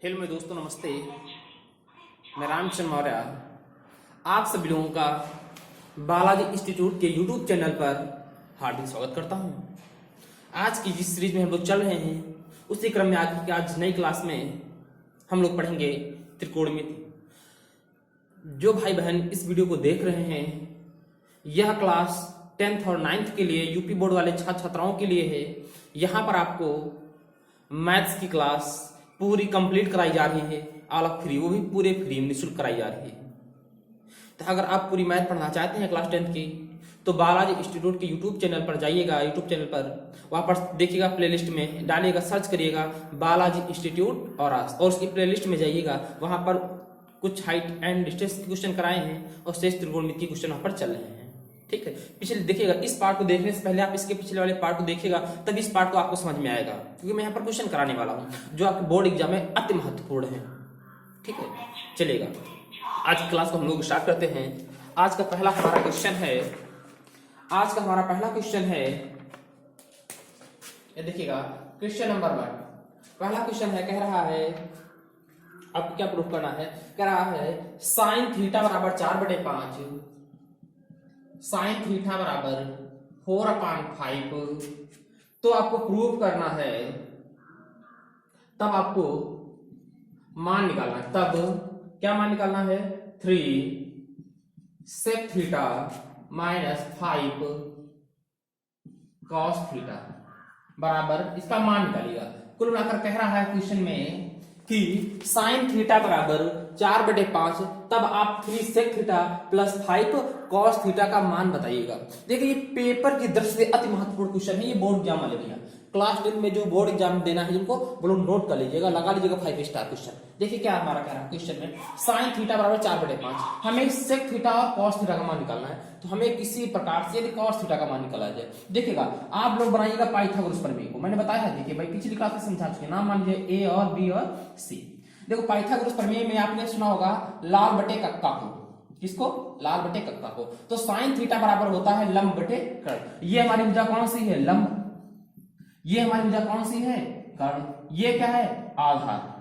Hello मेरे दोस्तों, नमस्ते। मैं रामचंद्र मौर्य आप सभी लोगों का बालाजी इंस्टीट्यूट के यूट्यूब चैनल पर हार्दिक स्वागत करता हूं। आज की जिस सीरीज में हम लोग चल रहे हैं उसी क्रम में आज नई क्लास में हम लोग पढ़ेंगे त्रिकोणमिति। जो भाई बहन इस वीडियो को देख रहे हैं, यह क्लास 10th और 9th के लिए यूपी बोर्ड वाले छात्र छात्राओं के लिए है। यहाँ पर आपको मैथ्स की क्लास पूरी कंप्लीट कराई जा रही है, ऑल ऑफ फ्री, वो भी पूरे फ्री निःशुल्क कराई जा रही है। तो अगर आप पूरी मैथ पढ़ना चाहते हैं क्लास 10th की, तो बालाजी इंस्टीट्यूट के यूट्यूब चैनल पर जाइएगा। यूट्यूब चैनल पर वहाँ पर देखिएगा, प्लेलिस्ट में डालिएगा, सर्च करिएगा बालाजी इंस्टीट्यूट और उसकी प्लेलिस्ट में जाइएगा। वहाँ पर कुछ हाइट एंड डिस्टेंस के क्वेश्चन कराए हैं और शेष त्रिकोणमिति के क्वेश्चन वहाँ पर चल रहे हैं। ठीक है, पिछले देखिएगा, इस पार्ट को देखने से पहले आप इसके पिछले वाले पार्ट को देखिएगा, तब इस पार्ट को आपको समझ में आएगा, क्योंकि मैं यहाँ पर क्वेश्चन कराने वाला हूँ जो आपके बोर्ड एग्जाम में अति महत्वपूर्ण है। ठीक है, चलेगा, आज की क्लास को हम लोग स्टार्ट करते हैं। आज का पहला हमारा क्वेश्चन है, ये देखिएगा, क्वेश्चन नंबर 1। पहला क्वेश्चन है, कह रहा है, आपको क्या प्रूफ करना है, कह रहा है साइन थीटा बराबर 4/5, साइन थीटा बराबर 4/5। तो आपको प्रूफ करना है, तब आपको मान निकालना है। तब क्या मान निकालना है? 3 sec theta minus 5 cos theta बराबर, इसका मान निकालिएगा। कुल मिलाकर कह रहा है क्वेश्चन में कि साइन थीटा बराबर 4/5, तब आप 3 sec theta plus 5 cos theta का मान बताइएगा। देखिए, ये पेपर की दृष्टि से अति महत्वपूर्ण क्वेश्चन है। ये बोर्ड एग्जाम वाले भैया क्लास 10 में जो बोर्ड एग्जाम देना है जिनको, वो लोग नोट कर लीजिएगा, लगा लीजिएगा 5 स्टार क्वेश्चन। देखिए क्या हमारा कह रहा है क्वेश्चन में, साइन थीटा बराबर 4/5, हमें sec थीटा और cos थीटा का मान निकालना है। तो हमें किसी प्रकार से यदि cos थीटा का मान निकाला जाए, देखिएगा आप लोग बनाइएगा पाइथागोरस प्रमेय को। मैंने बताया है, देखिए भाई पिछली क्लास में समझा चुके, नाम मान लीजिए a और b और c। देखो, पाइथागोरस प्रमेय में आपने सुना होगा लाल बटे कक्का को। किसको? लाल बटे कक्का को। तो साइन थीटा बराबर होता है लंब बटे कर्ण। ये हमारी भुजा कौन सी है? लंब। ये हमारी भुजा कौन सी है? कर्ण। ये क्या है? आधार।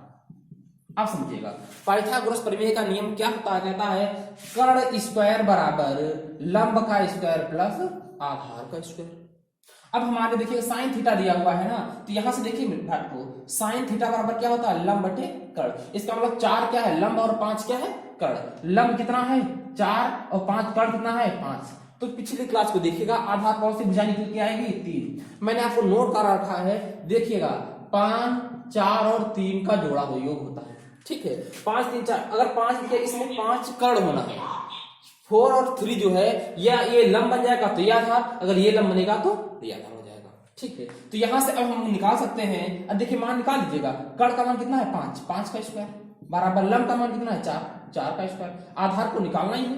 आप समझिएगा, पाइथागोरस प्रमेय का नियम क्या होता है? कहता है कर्ण स्क्वायर बराबर लंब का स्क्वायर प्लस आधार का स्क्वायर। अब हमारे देखिए साइन थीटा दिया हुआ है ना, तो यहां से देखिए भाग को, साइन थीटा बराबर क्या होता है? लंब बटे कर्ण। इसका मतलब 4 क्या है? लंब, और 5 क्या है? कर्ण। लंब कितना है? 4, और 5 कर्ण कितना है? 5। तो पिछली क्लास को देखिएगा, आधार कौन सी भुजा निकल के आएगी? 3। मैंने आपको नोट कर रखा है, देखिएगा 5, 4 और 3 का जोड़ा हो योग होता है। ठीक है, 5, 3, 4, अगर 5 दिया, इसमें 5 कर्ण होना है। 4 और 3 जो है, या ये लंब बन जाएगा तो ये आधार, अगर ये लंब बनेगा तो ये आधार हो जाएगा। ठीक है, तो यहां से अब हम निकाल सकते हैं। अब देखिए मान निकाल लीजिएगा, कर्ण का मान कितना है? 5, 5 का स्क्वायर बराबर लंब का मान कितना है? 4, 4 का स्क्वायर। आधार को निकालना ही है,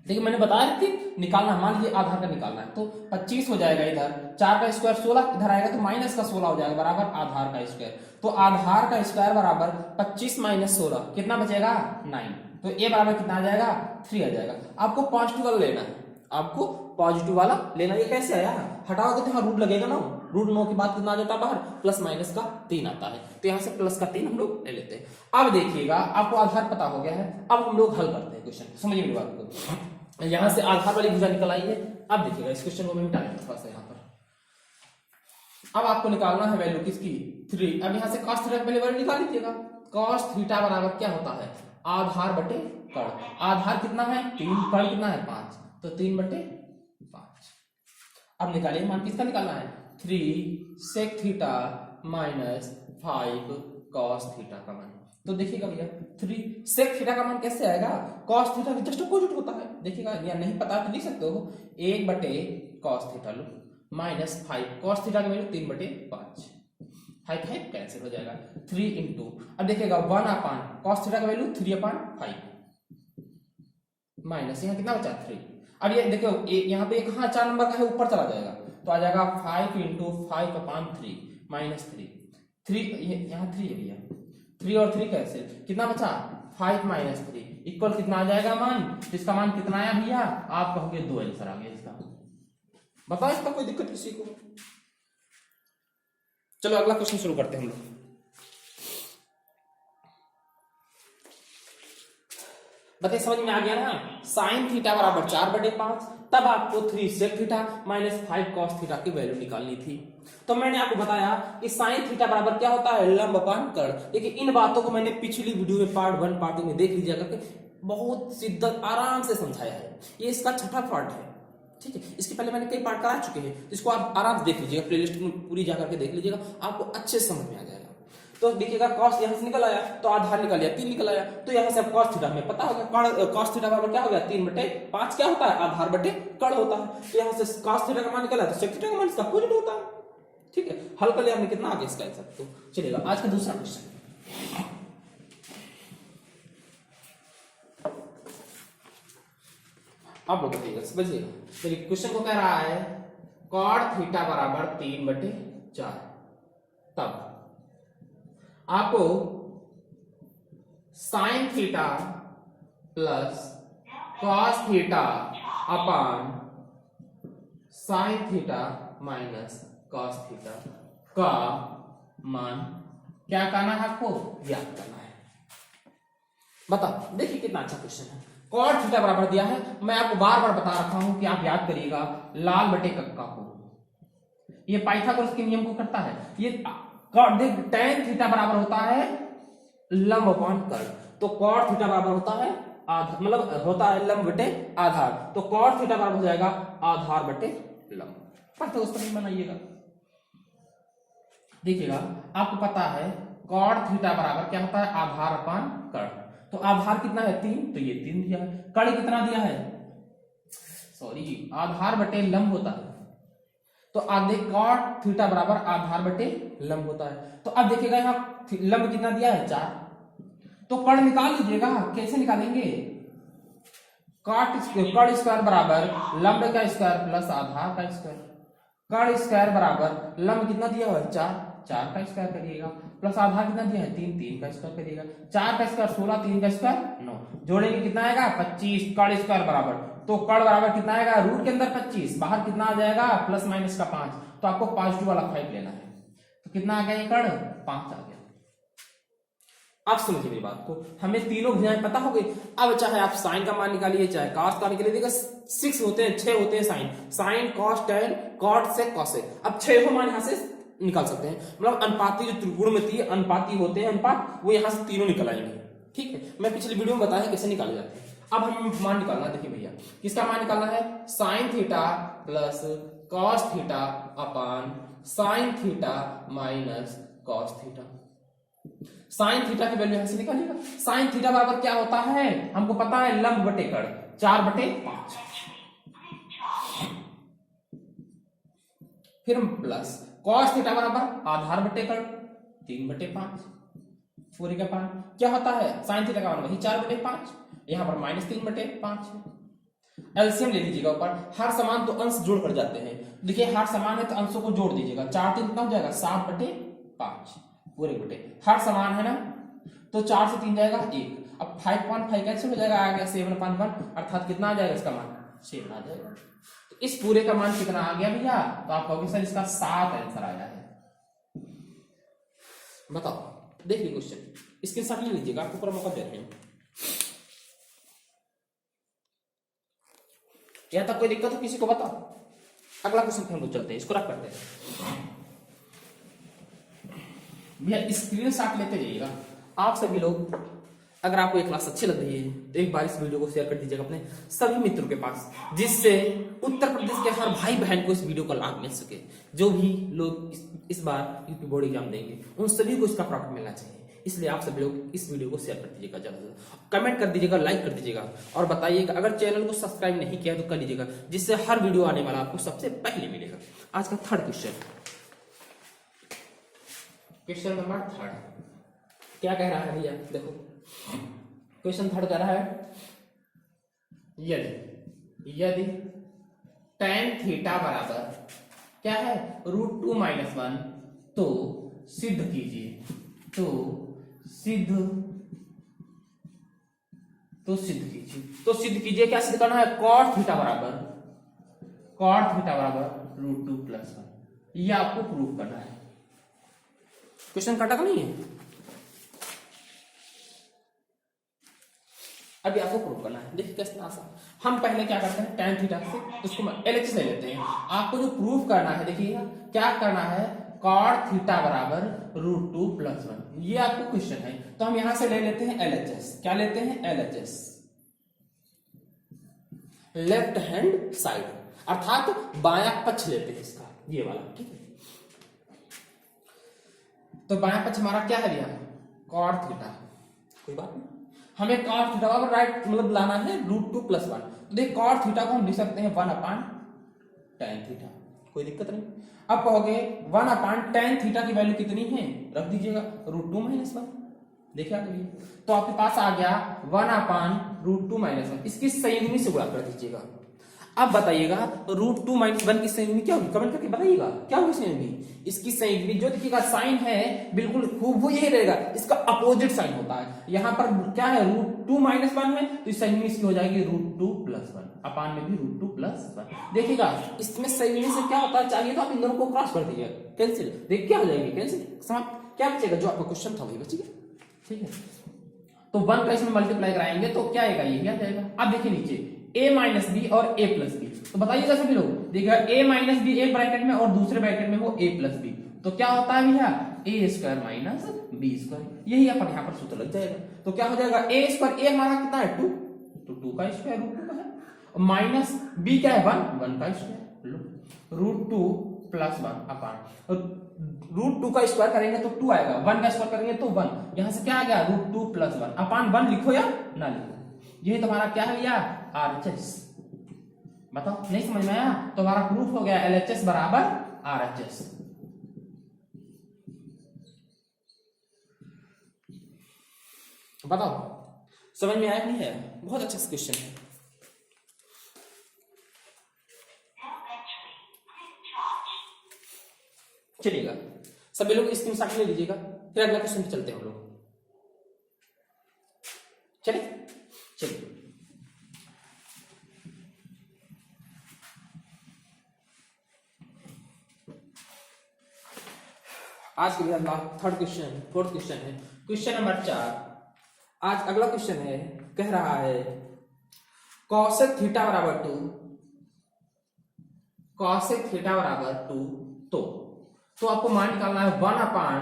देखिए मैंने बताया कि निकालना, मान लीजिए आधार का निकालना है, तो 25 हो जाएगा। इधर 4 का स्क्वायर 16, इधर आएगा तो माइनस का 16 हो जाएगा बराबर आधार का स्क्वायर। तो आधार का स्क्वायर बराबर 25 माइनस 16, कितना बचेगा? 9। तो ए बराबर कितना आ जाएगा? 3 आ जाएगा। आपको पॉजिटिव वाला लेना है, आपको पॉजिटिव वाला लेना। ये कैसे आया? हटाओगे तो यहाँ रूट लगेगा ना, रूट 9 के बाद कितना आ जाता है बाहर? प्लस माइनस का 3 आता है। तो यहाँ से प्लस का 3 हम लोग ले लेते हैं। अब देखिएगा, आपको आधार पता हो गया है। अब हम लोग हल करते हैं क्वेश्चन, समझिए मेरी बात को। यहाँ से आधार वाली भुजा निकल आई है। अब देखिएगा, इस क्वेश्चन को मैं मिटाएंगे थोड़ा सा यहाँ पर। अब आपको निकालना है वैल्यू किसकी? 3। अब यहाँ से cos थीटा की वैल्यू निकाल लीजिएगा। cos थीटा बराबर क्या होता है? आधार बटे कर्ण। आधार कितना है? 3, कर्ण कितना है? 5, तो 3/5। अब निकालिए, मान किसका निकालना है? 3 sec theta minus 5 cos theta का मान। तो देखिएगा भैया, 3 sec थीटा का मान कैसे आएगा? cos थीटा के जस्ट अपोजिट होता है। देखिएगा, या नहीं पता तो लिख सकते हो, 1/cos थीटा लो माइनस 5 cos थीटा की वैल्यू 3/5, 5 कैंसिल हो जाएगा। 3 इंटू, अब देखिएगा 1/, cos थीटा का वैल्यू 3/5 माइनस, यहाँ कितना बचा? 3। अब ये देखो, यहाँ पे एक 4 नंबर का है, ऊपर चला जाएगा, तो आ जाएगा 5 इंटू 5/3 माइनस 3 यहाँ 3 है भैया, 3 और 3 कैंसिल, कितना बचा? 5 माइनस 3 इक्वल कितना आ जाएगा मान? इसका मान कितना आया भैया? आप कहोगे 2 आंसर आ गया इसका। बताओ, इसका कोई दिक्कत किसी को? चलो अगला क्वेश्चन शुरू करते हैं हम लोग। बताइए समझ में आ गया ना। साइन थीटा बराबर 4/5, तब आपको 3 sec theta minus 5 cos theta की वैल्यू निकालनी थी। तो मैंने आपको बताया कि साइन थीटा बराबर क्या होता है, लंब अपान कर्ण। देखिए इन बातों को मैंने पिछली वीडियो में पार्ट 1 पार्ट 2 में देख लीजिएगा करके बहुत शिद्दत आराम से समझाया है। ये इसका छठा पार्ट है, ठीक है। इसके पहले मैंने कई पार्ट करा चुके हैं, इसको आप आराम से देख लीजिएगा, प्लेलिस्ट में पूरी जाकर के देख लीजिएगा, आपको अच्छे से समझ में आ जाएगा। तो देखिएगा cos यहां से निकल आया तो आधार निकल गया 3 निकल आया, तो यहां से अब cos थीटा हमें पता होगा, cos थीटा बराबर क्या हो गया 3/5 क्या होता है, आधार बटे कर्ण होता है। तो यहां से cos थीटा का मान निकला तो sec थीटा का मान इसका अपोजिट होता है, ठीक है। हल कर लिया हमने, कितना आगे इसका आंसर। तो चलिएगा आज का दूसरा क्वेश्चन, आप लोग बताइएगा समझिएगा। चलिए क्वेश्चन को कह रहा है cot थीटा बराबर 3/4, तब आपको sine theta plus cos theta upon sine theta minus cos theta का मान क्या करना है, आपको ज्ञात करना है। बताओ, देखिए कितना अच्छा क्वेश्चन है। कॉट थीटा बराबर दिया है, मैं आपको बार बार बता रखा हूं कि आप याद करिएगा लाल बटे कक्का को, ये पाइथागोरस के नियम को करता है। ये देख tan थीटा बराबर होता है लंब अपान कर्ण, तो cot थीटा बराबर होता है आधार, मतलब होता है लंब बटे आधार, तो cot थीटा बराबर हो जाएगा आधार बटे लंब। पाइथागोरस का नियम बनाइएगा। देखिएगा आपको पता है cot थीटा बराबर क्या होता है, आधार अपान कर्ण। तो आधार कितना है 3, तो ये 3 दिया है। कर्ण कितना दिया है, सॉरी आधार बटे लंब होता है, तो आप देख cot थीटा बराबर आधार बटे लंब होता है। तो अब देखिएगा यहाँ लंब कितना दिया है 4, तो कर्ण निकाल लीजिएगा। कैसे निकालेंगे, कर्ण स्क्वायर बराबर लंब का स्क्वायर प्लस आधार का स्क्वायर। कर्ण स्क्वायर बराबर लंब कितना दिया हुआ है 4, 4 का स्क्वायर करिएगा, प्लस आधार कितना दिया है 3, 3 का स्क्वायर करिएगा। 4 का स्क्वायर 16, 3 का स्क्वायर 9, जोड़ेंगे कितना आएगा 25। कर्ण स्क्वायर बराबर, तो कर्ण बराबर कितना आएगा, रूट के अंदर 25, बाहर कितना आ जाएगा प्लस माइनस का 5, तो आपको पॉजिटिव वाला 5 लेना है। तो कितना आ गया ये कर्ण 5 आ गया। आप समझिए मेरी बात को, हमें तीनों भुजाएं पता हो गई। अब चाहे आप साइन का मान निकालिए चाहे cos का निकालिए, देखिए 6 होते हैं, 6 होते हैं sign cos tan cot sec cosec। अब 6 मान यहां से निकाल सकते हैं, मतलब अनुपाती जो त्रिकोणमितीय अनुपाती होते हैं अनुपात, वो यहां से तीनों निकल आएंगे, ठीक है। मैं पिछली वीडियो में बताया कैसे निकाले जाते हैं। अब हम मान निकालना, देखिए भैया किसका मान निकालना है, sine theta plus cos theta upon sine theta minus cos theta. Sine theta की वैल्यू यहां से निकालिएगा। साइन थीटा बराबर क्या होता है, हमको पता है लंब बटे कर्ण 4/5, फिर प्लस कॉस थीटा बराबर आधार बटे कर्ण 3/5 पूरे का पान क्या होता है, साइन थीटा का मान वही 4/5, यहां पर -3/5 है। एलसीएम ले लीजिएगा ऊपर, हर समान तो अंश जोड़ कर जाते हैं। देखिए हर समान है तो अंशों को जोड़ दीजिएगा, 4 3 कितना हो जाएगा 7/5 पूरे बटे, हर समान है ना, तो 4 से 3 जाएगा 1। अब 5/5 कैसे हो जाएगा, आ गया 7/1, अर्थात कितना आ जाएगा इसका मान 7 आ जाएगा। तो इस पूरे का मान कितना आ गया भैया, तो आप कहोगे सर इसका 7 आंसर आया है। बताओ, देख लीजिए क्वेश्चन, स्क्रीनशॉट ले लीजिएगा, आपको पूरा मौका दे रहे हैं। यहां तक कोई दिक्कत हो किसी को बताओ। अगला क्वेश्चन पे हम लोग चलते हैं, इसको रख करते हैं भैया, स्क्रीनशॉट लेते जाइएगा। आप सभी लोग, अगर आपको ये क्लास अच्छी लग रही है तो एक बार इस वीडियो को शेयर कर दीजिएगा अपने सभी मित्रों के पास, जिससे उत्तर प्रदेश के हर भाई बहन को इस वीडियो का लाभ मिल सके। जो भी लोग इस बार यूपी बोर्ड एग्जाम देंगे उन सभी को इसका प्राप्त मिलना चाहिए, इसलिए आप सभी लोग इस वीडियो को शेयर कर दीजिएगा, ज्यादा से ज्यादा कमेंट कर दीजिएगा, लाइक कर दीजिएगा और बताइएगा अगर चैनल को सब्सक्राइब नहीं किया तो कर लीजिएगा, जिससे हर वीडियो आने वाला आपको सबसे पहले मिलेगा। आज का थर्ड क्वेश्चन नंबर 3 क्या कह रहा है भैया, देखो क्वेश्चन 3 कह रहा है यदि tan थीटा बराबर क्या है √2 - 1, तो सिद्ध कीजिए, तो सिद्ध कीजिए क्या सिद्ध करना है, cot थीटा बराबर √2 + 1, ये आपको प्रूव करना है। क्वेश्चन कटा नहीं है। अभी आपको प्रूव करना है। देखिए कितना आसान। हम पहले क्या करते हैं, tan थीटा से उसको LHS ले लेते हैं। आपको जो प्रूव करना है, देखिएगा क्या करना है, cot थीटा बराबर √2 + 1, ये आपको क्वेश्चन है। तो हम यहां से ले लेते हैं LHS। क्या लेते हैं, LHS, लेफ्ट हैंड साइड, अर्थात बायां पक्ष लेते हैं इसका, ये वाला, ठीक है। तो बायां पक्ष हमारा क्या है भैया, cot थीटा, कोई बात नहीं, हमें cot थीटा बराबर राइट मतलब लाना है √2 + 1। तो देख cot थीटा को हम लिख सकते हैं 1/tan थीटा, कोई दिक्कत नहीं। अब कहोगे 1/tan थीटा की वैल्यू कितनी है, रख दीजिएगा √2 - 1, देखिए आप ये, तो आपके पास आ गया 1/√2 - 1, इसकी संयुग्मी से गुणा कर दीजिएगा। अब बताइएगा √2 - 1 की संयुग्मी क्या होगी, कमेंट करके बताइएगा क्या होगी संयुग्मी। इसकी संयुग्मी जो देखिएगा साइन है बिल्कुल खूब वो यही रहेगा, इसका अपोजिट साइन होता है। यहां पर क्या है, √2 - 1 है, तो इस संयुग्मी इसकी हो जाएगी √2 + 1, अपान में भी √2 + 1। देखिएगा इसमें संयुग्मी से क्या होता है, चाहिए तो आप इन दोनों को क्रॉस कर दीजिए, कैंसिल, देख क्या हो जाएगी, कैंसिल, समाप्त। क्या बचेगा, जो आपका क्वेश्चन था वही बचेगा, ठीक है। तो 1 का इसमें मल्टीप्लाई कराएंगे तो क्या आएगा, ये आ जाएगा। अब देखिए नीचे a - b और a + b, तो बताइएगा सभी लोग, देखिएगा a - b एक ब्रैकेट में और दूसरे ब्रैकेट में वो a + b, तो क्या होता है भैया a² - b², यही अपन यहाँ पर सूत्र लग जाएगा। तो क्या हो जाएगा, a² a हमारा कितना है 2, तो 2 का स्क्वायर √2 का है, और माइनस b क्या है 1 का स्क्वायर, √2 + 1 अपान √2 का स्क्वायर करेंगे तो 2 आएगा, 1 का स्क्वायर करेंगे तो 1, यहां से क्या आ गया √2 + 1 अपान 1, लिखो या ना लिखो, यही तुम्हारा क्या है भैया RHS। बताओ नहीं समझ में आया, तो हमारा प्रूफ हो गया LHS बराबर RHS। बताओ समझ में आया नहीं है, बहुत अच्छा क्वेश्चन है। चलिएगा सभी लोग स्क्रीनशॉट ले लीजिएगा, फिर अगला क्वेश्चन पे चलते हैं हम लोग, चलिए। आज के लिए फोर्थ क्वेश्चन है, क्वेश्चन नंबर 4। आज अगला क्वेश्चन है, कह रहा है cosec थीटा बराबर 2, cosec थीटा बराबर 2, तो आपको मान निकालना है 1/tan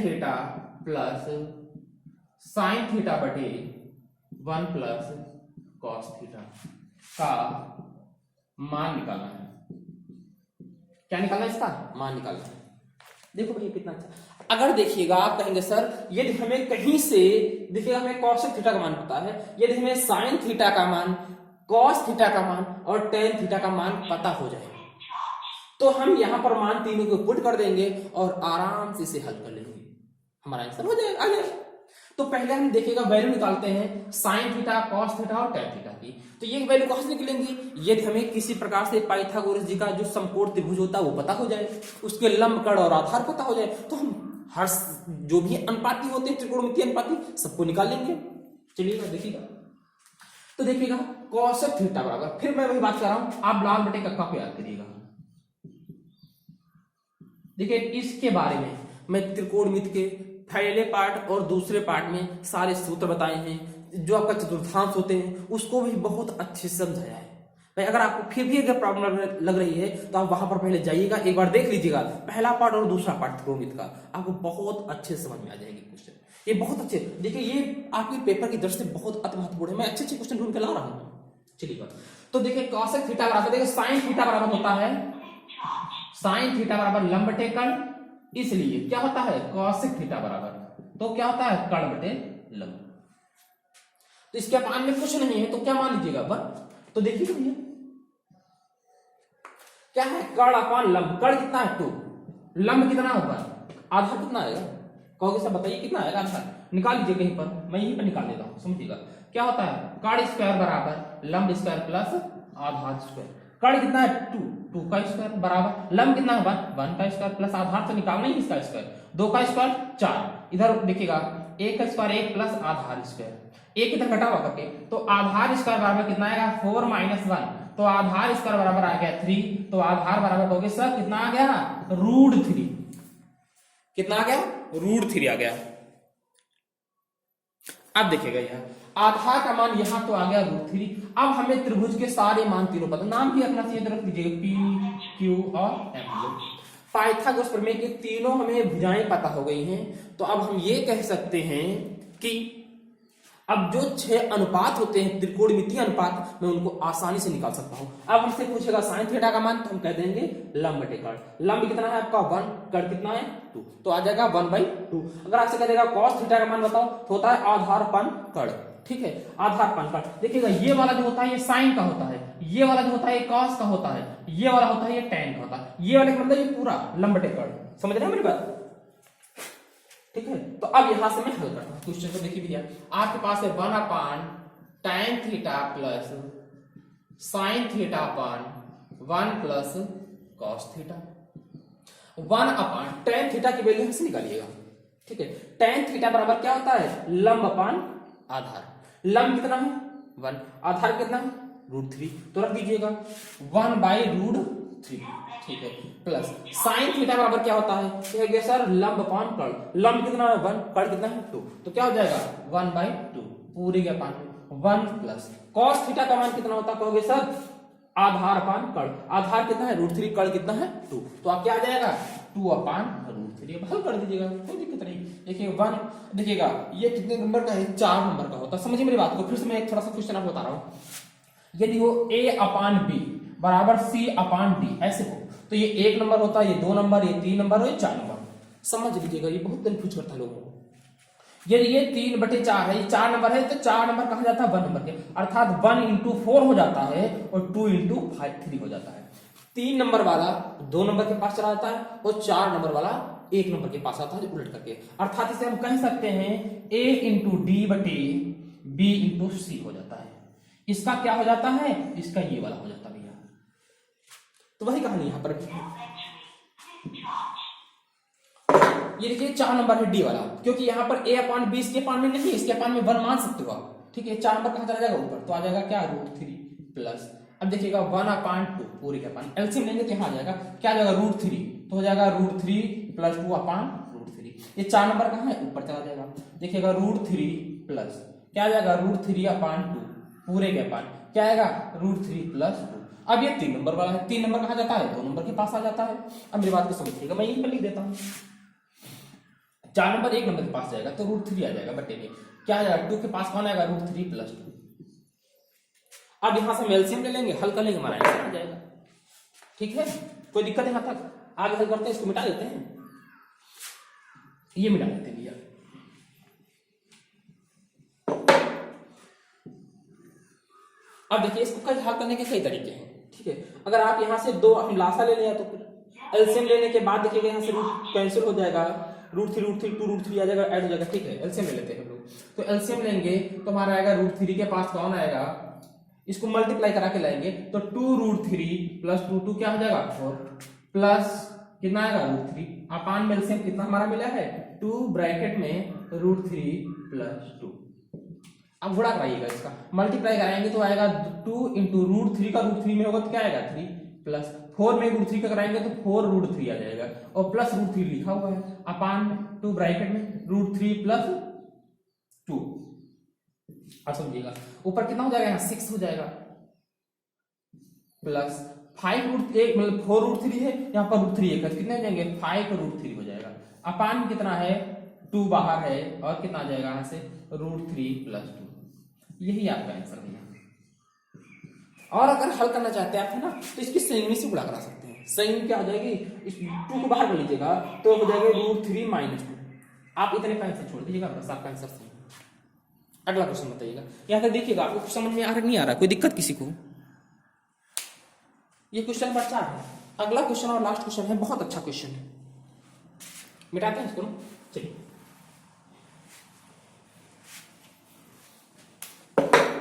theta plus sin theta बटे 1 + cos थीटा का मान निकालना है। क्या निकालना है, इसका मान निकालना है। देखो भैया कितना अच्छा, अगर देखिएगा आप कहेंगे सर यदि हमें कहीं से देखिएगा हमें cosec थीटा का मान पता है, यदि हमें sin थीटा का मान, cos थीटा का मान और tan थीटा का मान पता हो जाए तो हम यहां पर मान तीनों को पुट कर देंगे और आराम से इसे हल कर लेंगे, हमारा आंसर हो जाएगा, आ जाएगा। तो पहले हम देखिएगा वैल्यू निकालते हैं sin थीटा, cos थीटा और tan थीटा की। तो ये वैल्यू कहां से निकलेंगी, यदि हमें किसी प्रकार से पाइथागोरस जी का जो समकोण त्रिभुज होता है वो पता हो जाए, उसके लंब, कर्ण और आधार पता हो जाए, तो हम हर जो भी अनुपाती होते हैं त्रिकोणमितीय अनुपाती सबको निकाल लेंगे। चलिएगा देखिएगा, तो देखिएगा cosec थीटा बराबर, फिर मैं वही बात कर रहा हूं, आप लाल बटे कक्का को याद करिएगा। देखिए इसके बारे में मैं त्रिकोणमिति के पहले पार्ट और दूसरे पार्ट में सारे सूत्र बताए हैं, जो आपका चतुर्थांश होते हैं उसको भी बहुत अच्छे से समझाया है। भाई अगर आपको फिर भी अगर प्रॉब्लम लग रही है तो आप वहां पर पहले जाइएगा, एक बार देख लीजिएगा पहला पार्ट और दूसरा पार्ट त्रिकोणमिति का, आपको बहुत अच्छे से समझ में आ जाएंगे क्वेश्चन, ये बहुत अच्छे। देखिए ये आपके पेपर की दृष्टि से बहुत अति महत्वपूर्ण है, मैं अच्छे अच्छे क्वेश्चन ढूंढ के ला रहा हूँ। चलिए तो देखिए cosec थीटा बराबर, देखिए sin थीटा बराबर होता है, sin थीटा बराबर लंब बटे कर्ण, इसलिए क्या होता है cosec थीटा बराबर, तो क्या होता है कर्ण बटे लंब। तो इसके मान में कुछ नहीं है तो क्या मान लीजिएगा 1। तो देखिए भैया क्या है, कर्ण अपान लंब, कर्ण कितना है 2, लंब कितना होगा, आधार कितना आएगा, कहोगे सर बताइए कितना आएगा आंसर, निकाल लीजिए कहीं पर, मैं यहीं पर निकाल देता हूं, समझिएगा क्या होता है, कर्ण स्क्वायर बराबर लंब स्क्वायर प्लस आधार स्क्वायर। कर्ण कितना है 2 का स्क्वायर बराबर लंब कितना है 1 का स्क्वायर प्लस आधार से निकालना ही इसका स्क्वायर, 2 का स्क्वायर 4, इधर देखिएगा 1 का स्क्वायर 1 प्लस आधार स्क्वायर, एक इधर घटा हुआ करके, तो आधार स्क्वायर बराबर कितना आएगा 4 - 1, तो आधार स्क्वायर बराबर आ गया 3, तो आधार बराबर हो गया सर कितना आ गया √3, कितना आ गया √3 आ गया। अब देखिएगा यह आधार का मान यहाँ तो आ गया √3। अब हमें त्रिभुज के सारे मान तीनों पता, नाम भी रखना चाहिए तो रख दीजिएगा P, Q और M। पाइथागोरस प्रमेय के तीनों हमें भुजाएं पता हो गई हैं, तो अब हम ये कह सकते हैं कि अब जो 6 अनुपात होते हैं त्रिकोणमितीय अनुपात, मैं उनको आसानी से निकाल सकता हूं। अब हमसे पूछेगा साइन थीटा का मान, तो हम कह देंगे लंब बटे कर्ण। लंब कितना है आपका 1, कर्ण कितना है 2, तो आ जाएगा 1/2। अगर आपसे कह देगा कॉस थीटा का मान बताओ, तो होता है आधारपन कर्ण, ठीक है, आधारपन कर्ण। देखिएगा ये वाला जो होता है ये साइन का होता है, ये वाला जो होता है ये कॉस का होता है, ये वाला होता है ये टेन का होता है, ये वाले का मतलब ये पूरा लंब बटे कर्ण। समझ रहे हैं मेरी बात, ठीक है। तो अब यहां से मैं हल करता हूं क्वेश्चन को। देखिए भैया आपके पास है 1/tan theta plus sine theta upon 1 plus cos theta. 1/tan theta की वैल्यू हमसे निकालिएगा, ठीक है। tan थीटा बराबर क्या होता है, लंब अपान आधार। लंब कितना है 1, आधार कितना है √3, तो रख दीजिएगा 1/√3, ठीक है, प्लस साइन थीटा बराबर क्या होता है, तो है सर लंब अपान कर्ण। लंब कितना है 1, कर्ण कितना है 2, तो क्या हो जाएगा 1/2 पूरे के अपान 1 प्लस कॉस थीटा का मान कितना होता है, कहोगे सर आधार अपान कर्ण। आधार कितना है √3, कर्ण कितना है 2, तो आप क्या आ जाएगा 2/√3। हल कर दीजिएगा, कोई दिक्कत नहीं। देखिए 1, देखिएगा ये कितने नंबर का है, 4 नंबर का होता है। समझिए मेरी बात को, फिर से मैं एक थोड़ा सा क्वेश्चन आपको बता रहा हूं। यदि वो A/B बराबर C/D ऐसे हो, तो ये 1 नंबर होता है, ये 2 नंबर, ये 3 नंबर और ये 4 नंबर। समझ लीजिएगा, ये बहुत कंफ्यूज करता है लोगों को। यदि ये 3/4 है, ये 4 नंबर है, तो 4 नंबर कहा जाता है 1 नंबर के, अर्थात 1 × 4 हो जाता है और 2 × 5 3 हो जाता है। 3 नंबर वाला 2 नंबर के पास चला जाता है और 4 नंबर वाला 1 नंबर के पास आता है उलट करके, अर्थात इसे हम कह सकते हैं A × D बटे B × C हो जाता है। इसका क्या हो जाता है, इसका ये वाला हो जाता है भैया। तो वही कहानी यहां पर ये देखिए 4 नंबर है D वाला, क्योंकि यहां पर A/B इसके अपान में नहीं, इसके अपान में 1 मान सकते हो आप, ठीक है। 4 नंबर कहां चला जाएगा ऊपर, तो आ जाएगा क्या √3 प्लस, अब देखिएगा 1/2 पूरे के अपान, एलसीएम लेंगे तो यहां आ जाएगा क्या आ जाएगा √3, तो हो जाएगा √3 प्लस 2/√3। ये 4 नंबर कहां है ऊपर चला जाएगा, देखिएगा √3 प्लस क्या आ जाएगा √3/2 पूरे के अपान, क्या आएगा √3 प्लस 2। अब ये 3 नंबर वाला है, 3 नंबर कहां जाता है 2 नंबर के पास आ जाता है। अब मेरी बात को समझिएगा, मैं यहीं पर लिख देता हूं, 4 नंबर 1 नंबर के पास जाएगा तो √3 आ जाएगा बटे में, क्या आ जाएगा 2 के पास कौन आएगा √3 प्लस 2। अब यहां से हम एलसीएम ले लेंगे, हल कर लेंगे, हमारा आंसर आ जाएगा, ठीक है। कोई दिक्कत यहां तक, आगे हल करते हैं, इसको मिटा देते हैं, ये मिटा देते हैं भैया। अब देखिए इसको कई हल करने के कई तरीके हैं, ठीक है। अगर आप यहां से 2 हम लासा ले लें, तो फिर एलसीएम लेने के बाद देखिएगा यहां से रूट कैंसिल हो जाएगा, √3 2 √3 आ जाएगा, ऐड हो जाएगा, ठीक है। एलसीएम ले लेते हैं हम लोग, तो एलसीएम लेंगे तो हमारा आएगा √3 के पास कौन आएगा, इसको मल्टीप्लाई करा के लाएंगे तो 2√3 प्लस 2 क्या हो जाएगा 4 प्लस कितना आएगा √3 अपान में एलसीएम कितना हमारा मिला है 2 ब्रैकेट में √3 प्लस 2। अब गुणा कराइएगा, इसका मल्टीप्लाई कराएंगे तो आएगा 2 × √3 का √3 में होगा तो क्या आएगा 3 प्लस 4 में √3 का कराएंगे तो 4√3 आ जाएगा और प्लस √3 लिखा हुआ है अपान 2 ब्रैकेट में √3 प्लस 2। अब समझिएगा ऊपर कितना हो जाएगा, यहाँ 6 हो जाएगा प्लस 5√1 मतलब 4√3 है, यहाँ पर √3 है, कितने हो जाएंगे 5√3 हो जाएगा अपान में कितना है 2 बाहर है और कितना आ जाएगा यहाँ से √3 प्लस 2। यही आपका आंसर है। और अगर हल करना चाहते हैं आप है ना, तो इसकी संयुग्मी से गुणा करा सकते हैं। संयुग्मी क्या हो जाएगी, इस 2 को बाहर कर लीजिएगा तो हो जाएगा √3 - 2। आप इतने का आंसर छोड़ दीजिएगा, बस आपका आंसर सही। अगला क्वेश्चन बताइएगा, यहाँ तक देखिएगा आपको कुछ समझ में आ रहा नहीं आ रहा, कोई दिक्कत किसी को। ये क्वेश्चन नंबर 4 है। अगला क्वेश्चन और लास्ट क्वेश्चन है, बहुत अच्छा क्वेश्चन है, मिटाते हैं इसको ना, चलिए।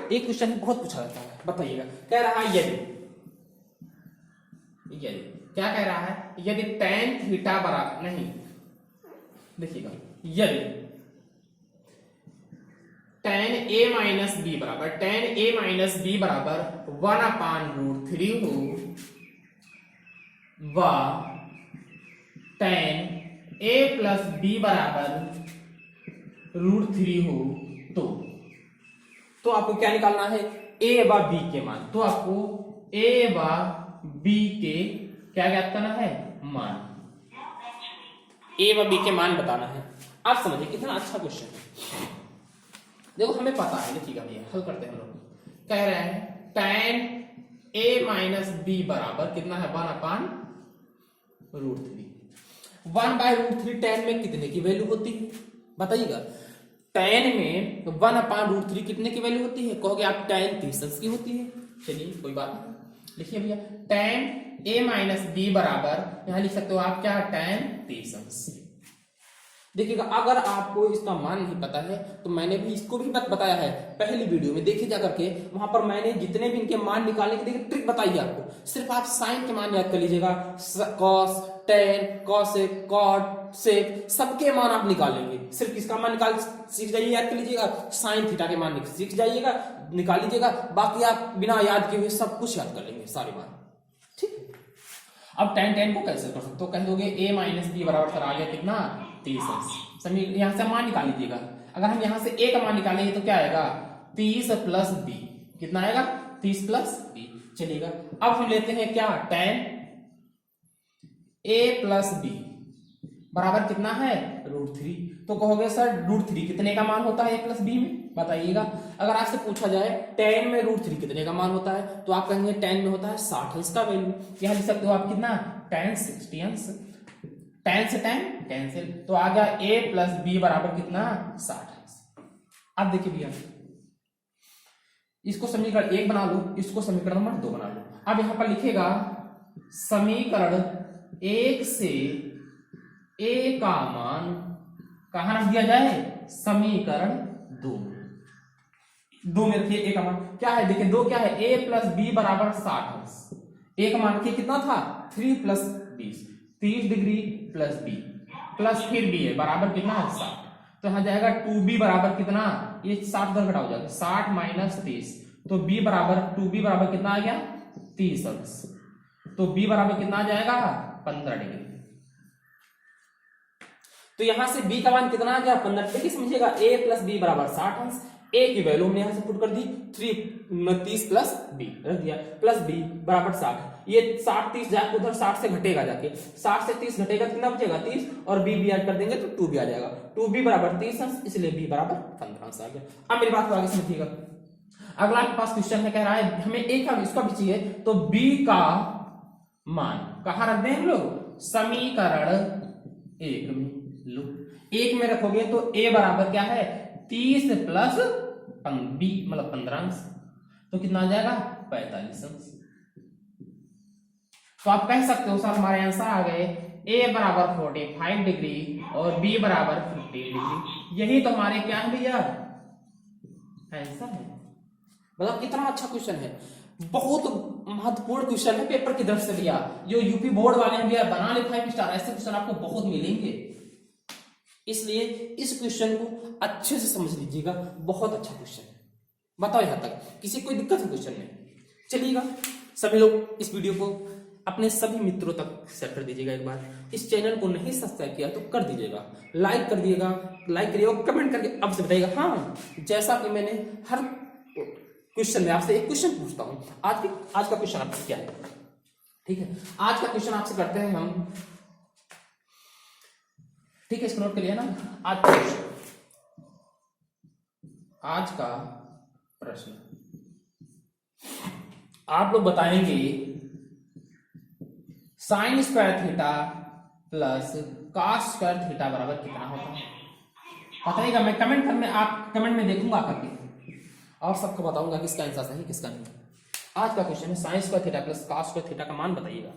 एक क्वेश्चन बहुत पूछा जाता है, बताइएगा। कह रहा है यदि क्या कह रहा है, यदि tan थीटा बराबर नहीं, देखिएगा यदि tan A - B बराबर 1/√3 हो व tan A + B बराबर √3 हो, तो तो आपको क्या निकालना है, ए व बी के मान। तो आपको ए व बी के क्या ज्ञात करना है, मान। ए व बी के मान बताना है। आप समझिए कितना अच्छा क्वेश्चन है। देखो हमें पता है, देखिएगा भैया हल करते हैं हम लोग। कह रहे हैं tan a माइनस बी बराबर कितना है, 1/√3। 1/√3 tan में कितने की वैल्यू होती है बताइएगा। tan में 1/√3 कितने की वैल्यू होती है, कहोगे आप tan 30 अंश की होती है। चलिए कोई बात नहीं, लिखिए भैया tan a माइनस बी बराबर, यहां लिख सकते हो आप क्या, tan 30 अंश। देखिएगा अगर आपको इसका मान नहीं पता है तो मैंने भी इसको भी बताया है पहली वीडियो में, देखिए जा करके वहां पर मैंने जितने भी इनके मान निकालने की देखिए ट्रिक बताई है आपको। सिर्फ आप साइन के मान याद कर लीजिएगा, कॉस, टेन, कॉसेक, कॉट, सेक, सबके मान आप निकालेंगे। सिर्फ इसका मान निकाल सीख जाइए, याद कर लीजिएगा, साइन थीटा के मान सीख जाइएगा, निकाल लीजिएगा, बाकी आप बिना याद किए हुए सब कुछ याद कर लेंगे सारे मान। ठीक, अब tan को कैंसिल कर सकते हो, कह दोगे a माइनस बी बराबर सर आ गया कितना, 30 अंश। समी यहां से मान निकाल लीजिएगा। अगर हम यहां से a का मान निकालेंगे तो क्या आएगा, 30 प्लस b, कितना आएगा, 30 प्लस b। चलिएगा अब हम लेते हैं क्या, tan a प्लस b बराबर कितना है, √3। तो कहोगे सर √3 कितने का मान होता है a प्लस b में, बताइएगा। अगर आपसे पूछा जाए tan में √3 कितने का मान होता है, तो आप कहेंगे tan में होता है 60 अंश का वैल्यू। यहां लिख सकते हो आप कितना, tan 60 अंश। tan से tan कैंसिल, तो आ गया a प्लस बी बराबर कितना, 60 अंश। अब देखिए भैया इसको समीकरण 1 बना लो, इसको समीकरण नंबर 2 बना लो। अब यहां पर लिखेगा समीकरण 1 से a का मान कहां रख दिया जाए, समीकरण 2 में रखिए a का मान क्या है, देखिए 2 क्या है, a प्लस बी बराबर 60 अंश। a का मान कितना था, 3 plus 20, 30 degree plus b plus फिर b है बराबर कितना है, 60। तो यहां जाएगा 2b बराबर कितना, ये 60 उधर घटा हो जाएगा, 60 माइनस 30, तो b बराबर 2b बराबर कितना आ गया, 30 अंश। तो b बराबर कितना आ जाएगा, 15 डिग्री। तो यहां से b का मान कितना आ गया, 15 डिग्री। समझिएगा a प्लस बी बराबर 60 अंश। a की वैल्यू हमने यहां से पुट कर दी, 30 प्लस b रख दिया, प्लस b बराबर 60। ये 60 30 जाके उधर 60 से घटेगा, जाके 60 से 30 घटेगा कितना बचेगा, 30, और b भी ऐड कर देंगे तो 2b आ जाएगा। 2b बराबर 30 अंश, इसलिए b बराबर 15 अंश आ गया। अब मेरी बात को आगे समझिएगा। अगला आपके पास क्वेश्चन है, कह रहा है हमें a का इसका भी चाहिए, तो b का मान कहां रख दें हम लोग, समीकरण 1 में लो। 1 में रखोगे तो a बराबर क्या है, 30 प्लस b मतलब 15 अंश, तो कितना आ जाएगा, 45 अंश। तो आप कह सकते हो सर हमारे आंसर आ गए a बराबर 45 डिग्री और b बराबर 50 डिग्री। यही तो हमारे क्या है भैया, आंसर है। मतलब कितना अच्छा क्वेश्चन है, बहुत महत्वपूर्ण क्वेश्चन है पेपर की तरफ से भैया। जो यूपी बोर्ड वाले हैं भैया, बना ले 5 स्टार, ऐसे क्वेश्चन आपको बहुत मिलेंगे। इसलिए इस क्वेश्चन को अच्छे से समझ लीजिएगा, बहुत अच्छा क्वेश्चन है। बताओ यहां तक किसी कोई दिक्कत है क्वेश्चन में? चलिएगा सभी लोग इस वीडियो को अपने सभी मित्रों तक शेयर कर दीजिएगा। एक बार इस चैनल को नहीं सब्सक्राइब किया तो कर दीजिएगा, लाइक कर दिएगा, लाइक करिएगा, कमेंट करके अब से बताइएगा। हाँ, जैसा कि मैंने हर क्वेश्चन में आपसे एक क्वेश्चन पूछता हूं, आज का क्वेश्चन आपसे क्या है, ठीक है? आज का क्वेश्चन आपसे करते हैं हम, ठीक है? इसको नोट कर लिया ना। आज का प्रश्न आप लोग बताएंगे sine square theta plus cos square theta बराबर कितना होता है, बताइएगा। मैं कमेंट में देखूंगा करके और सबको बताऊंगा किसका आंसर सही किसका नहीं। आज का क्वेश्चन है sine square theta plus cos square theta का मान बताइएगा,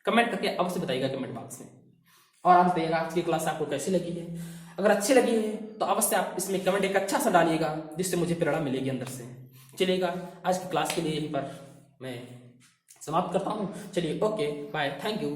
कमेंट करके अवश्य बताइएगा कमेंट बॉक्स में। और आप बताइएगा आज की क्लास आपको कैसी लगी है। अगर अच्छी लगी है तो अवश्य आप इसमें कमेंट एक अच्छा सा डालिएगा, जिससे मुझे प्रेरणा मिलेगी अंदर से। चलिएगा आज की क्लास के लिए यहीं पर मैं समाप्त करता हूँ। चलिए ओके बाय, थैंक यू।